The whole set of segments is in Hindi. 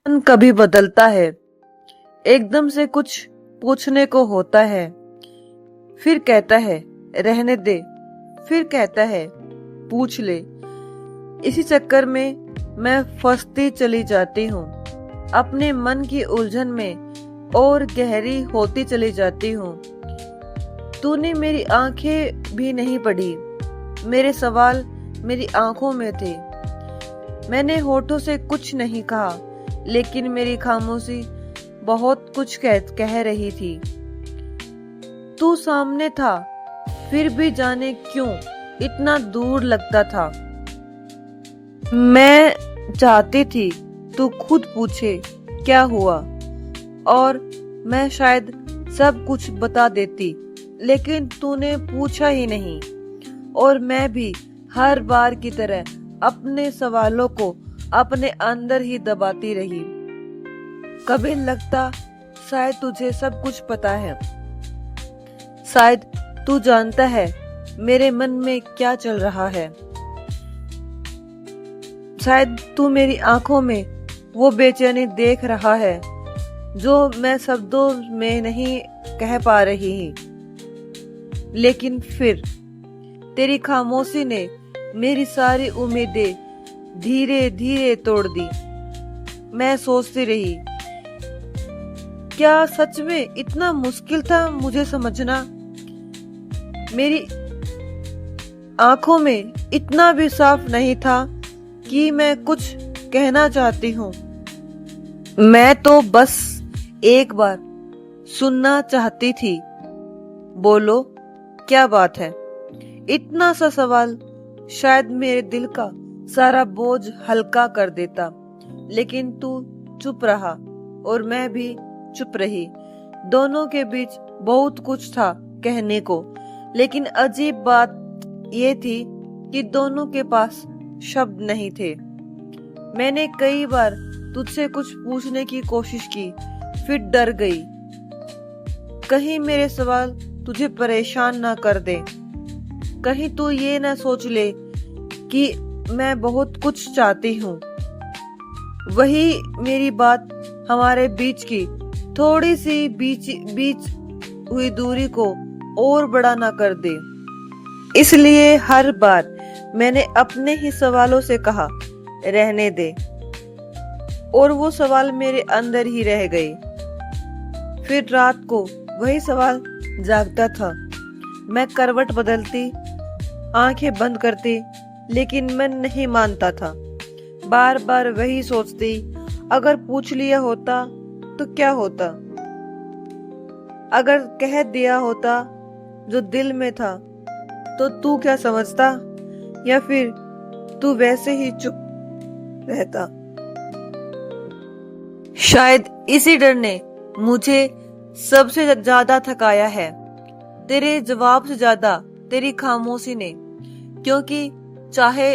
मन कभी बदलता है, एकदम से कुछ पूछने को होता है, फिर कहता है रहने दे, फिर कहता है पूछ ले। इसी चक्कर में मैं फंसती चली जाती हूँ, अपने मन की उलझन में और गहरी होती चली जाती हूँ। तूने मेरी आंखें भी नहीं पढ़ी, मेरे सवाल मेरी आंखों में थे। मैंने होठों से कुछ नहीं कहा, लेकिन मेरी खामोशी बहुत कुछ कह रही थी। तू सामने था, फिर भी जाने क्यों इतना दूर लगता था। मैं चाहती थी तू खुद पूछे क्या हुआ, और मैं शायद सब कुछ बता देती, लेकिन तूने पूछा ही नहीं, और मैं भी हर बार की तरह अपने सवालों को अपने अंदर ही दबाती रही। कभी लगता शायद तुझे सब कुछ पता है, शायद तू जानता है मेरे मन में क्या चल रहा है, शायद तू मेरी आंखों में वो बेचैनी देख रहा है जो मैं शब्दों में नहीं कह पा रही। लेकिन फिर तेरी खामोशी ने मेरी सारी उम्मीदें धीरे धीरे तोड़ दी। मैं सोचती रही, क्या सच में इतना मुश्किल था मुझे समझना? मेरी आंखों में इतना भी साफ नहीं था कि मैं कुछ कहना चाहती हूँ। मैं तो बस एक बार सुनना चाहती थी। बोलो, क्या बात है? इतना सा सवाल शायद मेरे दिल का सारा बोझ हल्का कर देता, लेकिन तू चुप रहा और मैं भी चुप रही। दोनों के बीच बहुत कुछ था कहने को, लेकिन अजीब बात ये थी कि दोनों के पास शब्द नहीं थे। मैंने कई बार तुझसे कुछ पूछने की कोशिश की, फिर डर गई, कहीं मेरे सवाल तुझे परेशान ना कर दे, कहीं तू ये ना सोच ले कि मैं बहुत कुछ चाहती हूँ। वही मेरी बात हमारे बीच की थोड़ी सी बीच हुई दूरी को और बड़ा ना कर दे। इसलिए हर बार मैंने अपने ही सवालों से कहा रहने दे, और वो सवाल मेरे अंदर ही रह गए। फिर रात को वही सवाल जागता था। मैं करवट बदलती, आंखें बंद करती, लेकिन मन नहीं मानता था। बार बार वही सोचती, अगर पूछ लिया होता तो क्या होता? अगर कह दिया होता जो दिल में था तो तू क्या समझता, या फिर तू वैसे ही चुप रहता? शायद इसी डर ने मुझे सबसे ज्यादा थकाया है, तेरे जवाब से ज्यादा तेरी खामोशी ने। क्योंकि चाहे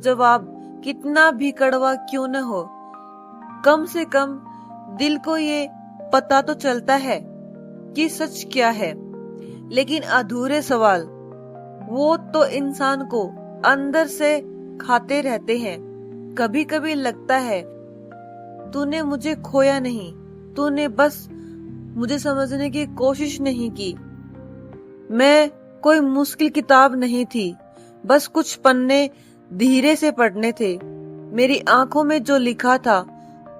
जवाब कितना भी कड़वा क्यों न हो, कम से कम दिल को ये पता तो चलता है कि सच क्या है। लेकिन अधूरे सवाल, वो तो इंसान को अंदर से खाते रहते हैं। कभी कभी लगता है तूने मुझे खोया नहीं, तूने बस मुझे समझने की कोशिश नहीं की। मैं कोई मुश्किल किताब नहीं थी, बस कुछ पन्ने धीरे से पढ़ने थे। मेरी आंखों में जो लिखा था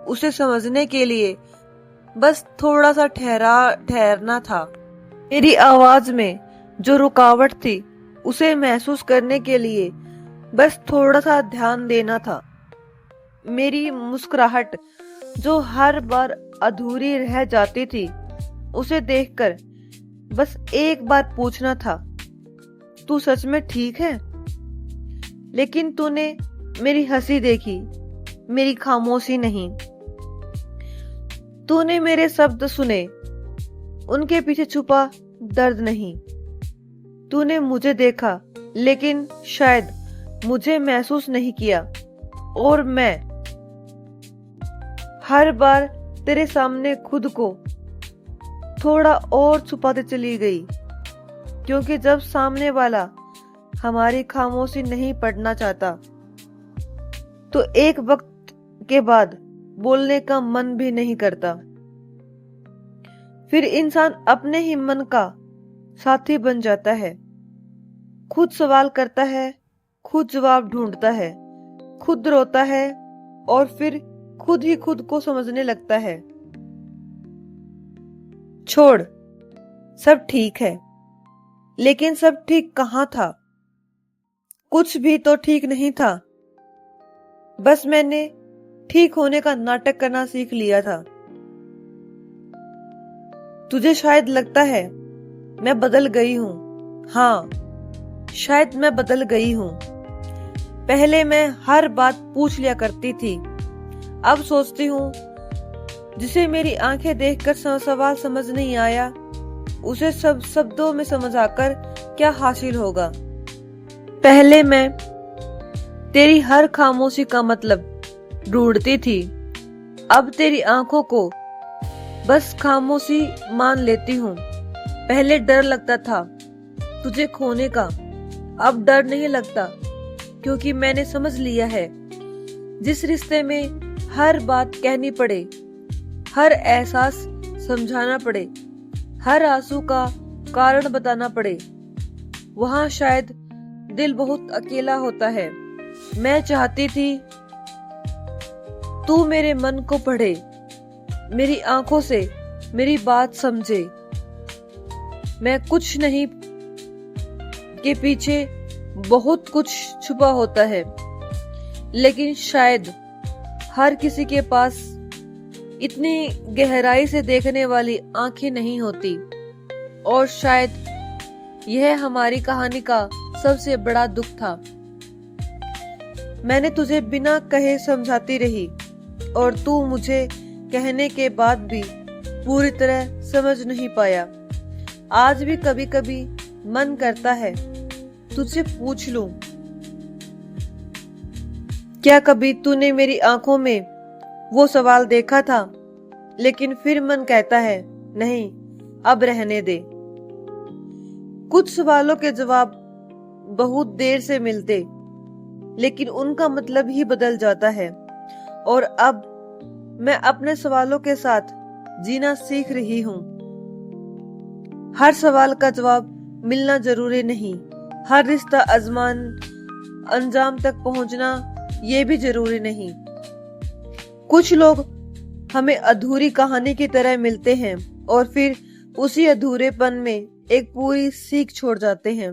उसे समझने के लिए बस थोड़ा सा ठहरना था। मेरी आवाज में जो रुकावट थी उसे महसूस करने के लिए बस थोड़ा सा ध्यान देना था। मेरी मुस्कुराहट जो हर बार अधूरी रह जाती थी, उसे देखकर बस एक बार पूछना था, तू सच में ठीक है? लेकिन तूने मेरी हंसी देखी, मेरी खामोशी नहीं। तूने मेरे शब्द सुने, उनके पीछे छुपा दर्द नहीं। तूने मुझे देखा, लेकिन शायद मुझे महसूस नहीं किया, और मैं हर बार तेरे सामने खुद को थोड़ा और छुपाते चली गई। क्योंकि जब सामने वाला हमारी खामोशी नहीं पढ़ना चाहता, तो एक वक्त के बाद बोलने का मन भी नहीं करता। फिर इंसान अपने ही मन का साथी बन जाता है। खुद सवाल करता है, खुद जवाब ढूंढता है, खुद रोता है और फिर खुद ही खुद को समझने लगता है। छोड़, सब ठीक है। लेकिन सब ठीक कहाँ था? कुछ भी तो ठीक नहीं था। बस मैंने ठीक होने का नाटक करना सीख लिया था। तुझे शायद लगता है मैं बदल गई हूं। हाँ, शायद मैं बदल गई हूं। पहले मैं हर बात पूछ लिया करती थी। अब सोचती हूँ जिसे मेरी आंखें देखकर सवाल समझ नहीं आया, उसे सब शब्दों में समझ आकर क्या हासिल होगा। पहले मैं तेरी हर खामोशी का मतलब ढूंढती थी। अब तेरी आंखों को बस खामोशी मान लेती हूँ। पहले डर लगता था तुझे खोने का, अब डर नहीं लगता, क्योंकि मैंने समझ लिया है जिस रिश्ते में हर बात कहनी पड़े, हर एहसास समझाना पड़े, हर आंसू का कारण बताना पड़े, वहां शायद दिल बहुत अकेला होता है। मैं चाहती थी तू मेरे मन को पढ़े, मेरी आंखों से मेरी बात समझे। मैं कुछ नहीं के पीछे बहुत कुछ छुपा होता है, लेकिन शायद हर किसी के पास इतनी गहराई से देखने वाली आंखें नहीं होती। और शायद यह हमारी कहानी का सबसे बड़ा दुख था। मैंने तुझे बिना कहे समझाती रही और तू मुझे कहने के बाद भी पूरी तरह समझ नहीं पाया। आज भी कभी कभी मन करता है तुझसे पूछ लूं, क्या कभी तूने मेरी आंखों में वो सवाल देखा था? लेकिन फिर मन कहता है नहीं, अब रहने दे। कुछ सवालों के जवाब बहुत देर से मिलते, लेकिन उनका मतलब ही बदल जाता है। और अब मैं अपने सवालों के साथ जीना सीख रही हूँ। हर सवाल का जवाब मिलना जरूरी नहीं, हर रिश्ता अंजाम तक पहुंचना ये भी जरूरी नहीं। कुछ लोग हमें अधूरी कहानी की तरह मिलते हैं और फिर उसी अधूरेपन में एक पूरी सीख छोड़ जाते हैं।